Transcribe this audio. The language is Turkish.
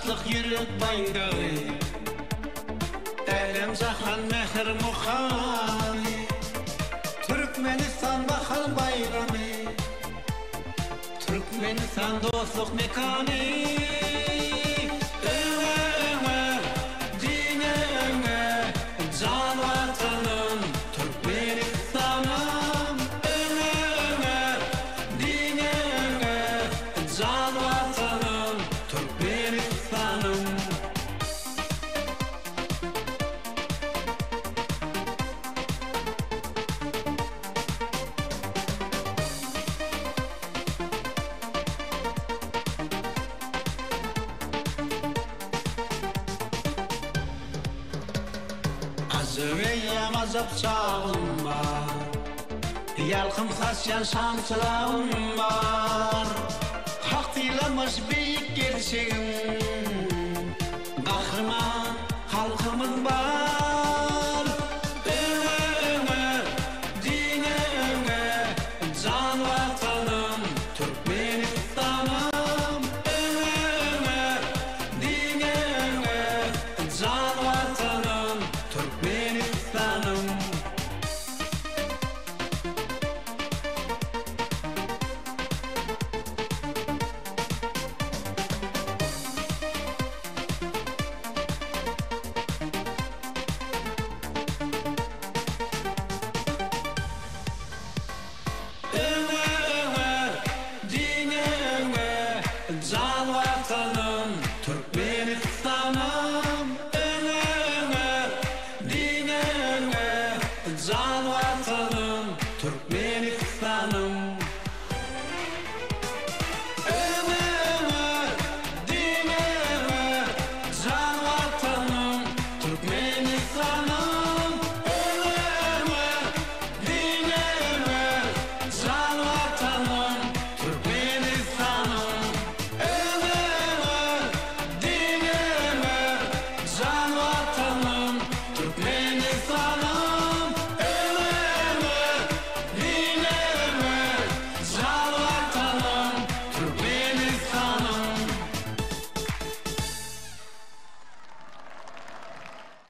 Taşlık yürek bayrağı, Elem Cahan mehr muhani, Türkmenistan bakal bayramı, Türkmenistan dostluk mekanı. Öne dine öne, can vatanım Türkmenistan'ım. Öne dine öne, can vatanım Türkmenistan'ım. Azıveyem azap çağım var, Yalkım hasyan şamçılağım var. Hak dilemiş büyük gerçeğim, Kahraman halkımız var. Öne dine öne, can vatanım Türkmenistan'ım. Öne dine öne, can vatanım Türkmenistan'ım. Can vatanım Türkmenistan'ım. Öne dine öne, can vatanım Türkmenistan'ım.